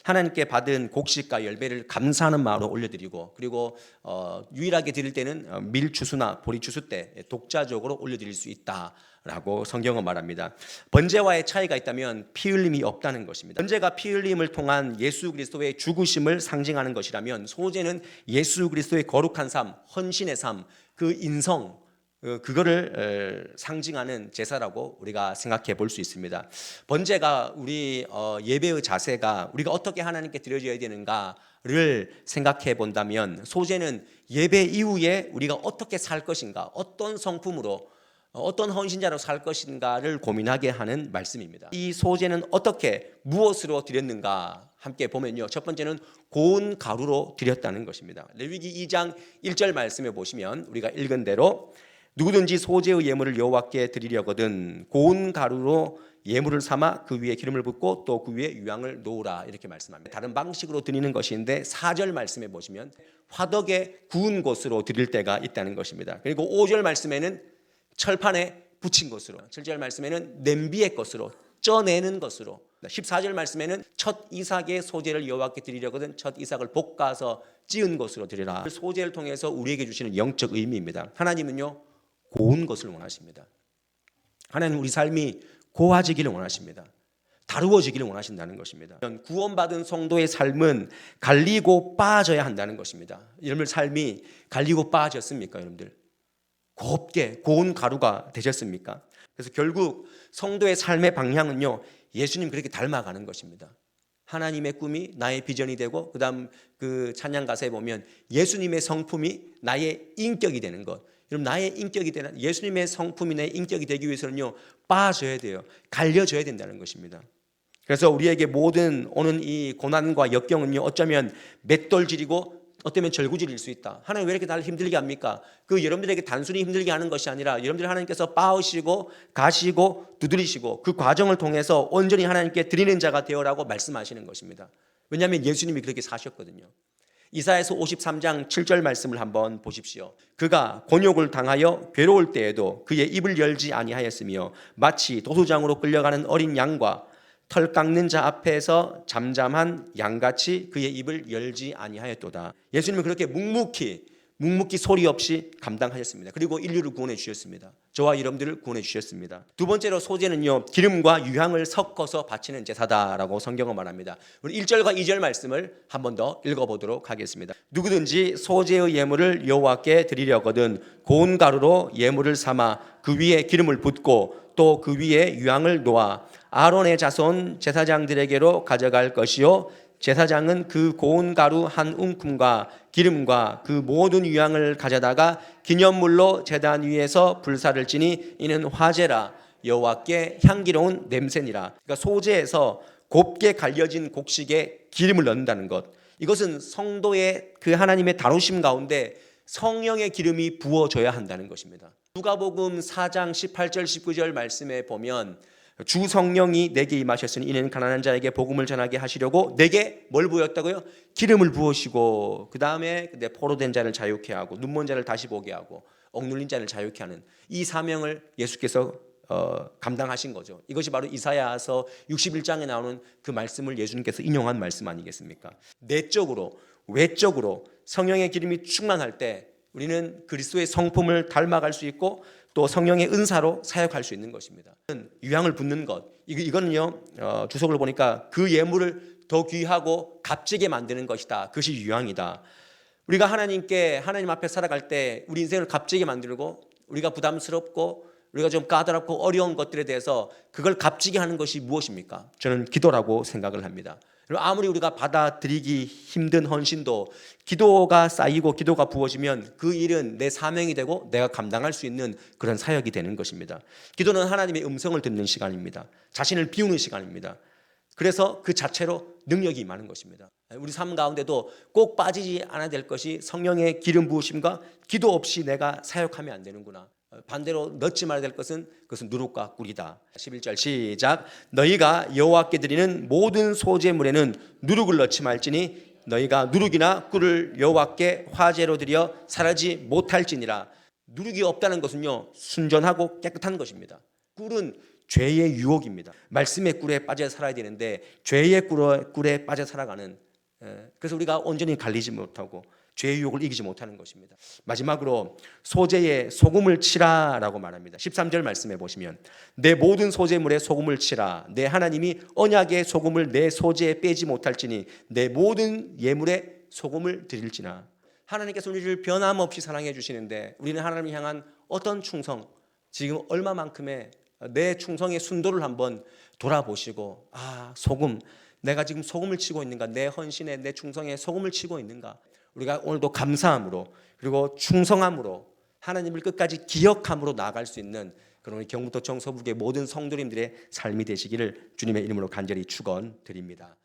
하나님께 받은 곡식과 열매를 감사하는 마음으로 올려드리고, 그리고 유일하게 드릴 때는 밀추수나 보리추수 때 독자적으로 올려드릴 수 있다라고 성경은 말합니다. 번제와의 차이가 있다면 피 흘림이 없다는 것입니다. 번제가 피 흘림을 통한 예수 그리스도의 죽으심을 상징하는 것이라면, 소제는 예수 그리스도의 거룩한 삶, 헌신의 삶, 그 인성, 그거를 상징하는 제사라고 우리가 생각해 볼 수 있습니다. 번제가 우리 예배의 자세가 우리가 어떻게 하나님께 드려져야 되는가를 생각해 본다면, 소제는 예배 이후에 우리가 어떻게 살 것인가, 어떤 성품으로, 어떤 헌신자로 살 것인가를 고민하게 하는 말씀입니다. 이 소제는 어떻게, 무엇으로 드렸는가 함께 보면요, 첫 번째는 고운 가루로 드렸다는 것입니다. 레위기 2장 1절 말씀에 보시면 우리가 읽은 대로, 누구든지 소제의 예물을 여호와께 드리려거든 고운 가루로 예물을 삼아 그 위에 기름을 붓고 또 그 위에 유향을 놓으라, 이렇게 말씀합니다. 다른 방식으로 드리는 것인데, 4절 말씀에 보시면 화덕에 구운 것으로 드릴 때가 있다는 것입니다. 그리고 5절 말씀에는 철판에 붙인 것으로, 7절 말씀에는 냄비의 것으로, 쪄내는 것으로, 14절 말씀에는 첫 이삭의 소제를 여호와께 드리려거든 첫 이삭을 볶아서 찌은 것으로 드리라. 소제를 통해서 우리에게 주시는 영적 의미입니다. 하나님은요, 고운 것을 원하십니다. 하나님은 우리 삶이 고와지기를 원하십니다. 다루어지기를 원하신다는 것입니다. 구원받은 성도의 삶은 갈리고 빠져야 한다는 것입니다. 여러분들 삶이 갈리고 빠졌습니까? 여러분들 곱게 고운 가루가 되셨습니까? 그래서 결국 성도의 삶의 방향은요, 예수님 그렇게 닮아가는 것입니다. 하나님의 꿈이 나의 비전이 되고, 그다음 그 찬양 가사에 보면 예수님의 성품이 나의 인격이 되는 것. 여러분, 나의 인격이 되는, 예수님의 성품이 내 인격이 되기 위해서는요, 빠져야 돼요. 갈려져야 된다는 것입니다. 그래서 우리에게 모든 오는 이 고난과 역경은요, 어쩌면 맷돌질이고 어쩌면 절구질일 수 있다. 하나님 왜 이렇게 나를 힘들게 합니까? 그 여러분들에게 단순히 힘들게 하는 것이 아니라, 여러분들 하나님께서 빻으시고 가시고 두드리시고 그 과정을 통해서 온전히 하나님께 드리는 자가 되어라고 말씀하시는 것입니다. 왜냐하면 예수님이 그렇게 사셨거든요. 이사야서 53장 7절 말씀을 한번 보십시오. 그가 곤욕을 당하여 괴로울 때에도 그의 입을 열지 아니하였으며, 마치 도수장으로 끌려가는 어린 양과 털 깎는 자 앞에서 잠잠한 양같이 그의 입을 열지 아니하였도다. 예수님은 그렇게 묵묵히 소리 없이 감당하셨습니다. 그리고 인류를 구원해 주셨습니다. 저와 여러분들을 구원해 주셨습니다. 두 번째로, 소제는요, 기름과 유향을 섞어서 바치는 제사다라고 성경은 말합니다. 우리 1절과 2절 말씀을 한 번 더 읽어보도록 하겠습니다. 누구든지 소제의 예물을 여호와께 드리려거든 고운 가루로 예물을 삼아 그 위에 기름을 붓고 또 그 위에 유향을 놓아 아론의 자손 제사장들에게로 가져갈 것이요, 제사장은 그 고운 가루 한 움큼과 기름과 그 모든 유향을 가져다가 기념물로 제단 위에서 불사를 지니 이는 화제라, 여호와께 향기로운 냄새니라. 그러니까 소제에서 곱게 갈려진 곡식에 기름을 넣는다는 것, 이것은 성도의 그 하나님의 다루심 가운데 성령의 기름이 부어져야 한다는 것입니다. 누가복음 4장 18절 19절 말씀에 보면, 주 성령이 내게 임하셨으니 이는 가난한 자에게 복음을 전하게 하시려고 내게 뭘 부었다고요? 기름을 부으시고, 그 다음에 포로된 자를 자유케 하고 눈먼 자를 다시 보게 하고 억눌린 자를 자유케 하는 이 사명을 예수께서 감당하신 거죠. 이것이 바로 이사야서 61장에 나오는 그 말씀을 예수님께서 인용한 말씀 아니겠습니까? 내적으로 외적으로 성령의 기름이 충만할 때 우리는 그리스도의 성품을 닮아갈 수 있고, 또 성령의 은사로 사역할 수 있는 것입니다. 유향을 붓는 것, 이거는요, 주석을 보니까 그 예물을 더 귀하고 값지게 만드는 것이다. 그것이 유향이다. 우리가 하나님 앞에 살아갈 때 우리 인생을 값지게 만들고, 우리가 부담스럽고 우리가 좀 까다롭고 어려운 것들에 대해서 그걸 값지게 하는 것이 무엇입니까? 저는 기도라고 생각을 합니다. 아무리 우리가 받아들이기 힘든 헌신도 기도가 쌓이고 기도가 부어지면 그 일은 내 사명이 되고 내가 감당할 수 있는 그런 사역이 되는 것입니다. 기도는 하나님의 음성을 듣는 시간입니다. 자신을 비우는 시간입니다. 그래서 그 자체로 능력이 임하는 것입니다. 우리 삶 가운데도 꼭 빠지지 않아야 될 것이 성령의 기름 부으심과 기도 없이 내가 사역하면 안 되는구나. 반대로 넣지 말아야 될 것은 그것은 누룩과 꿀이다. 11절 시작. 너희가 여호와께 드리는 모든 소제물에는 누룩을 넣지 말지니 너희가 누룩이나 꿀을 여호와께 화제로 드려 살하지 못할지니라. 누룩이 없다는 것은요, 순전하고 깨끗한 것입니다. 꿀은 죄의 유혹입니다. 말씀의 꿀에 빠져 살아야 되는데 죄의 꿀에 빠져 살아가는, 그래서 우리가 온전히 갈리지 못하고 죄의 유혹을 이기지 못하는 것입니다. 마지막으로 소재에 소금을 치라라고 말합니다. 13절 말씀해 보시면 내 모든 소재물에 소금을 치라. 내 하나님이 언약의 소금을 내 소재에 빼지 못할지니 내 모든 예물에 소금을 드릴지나. 하나님께서 우리를 변함없이 사랑해 주시는데 우리는 하나님을 향한 어떤 충성, 지금 얼마만큼의 내 충성의 순도를 한번 돌아보시고, 소금, 내가 지금 소금을 치고 있는가? 내 헌신에, 내 충성에 소금을 치고 있는가? 우리가 오늘도 감사함으로 그리고 충성함으로 하나님을 끝까지 기억함으로 나아갈 수 있는 그런 경북도청 서북의 모든 성도님들의 삶이 되시기를 주님의 이름으로 간절히 축원드립니다.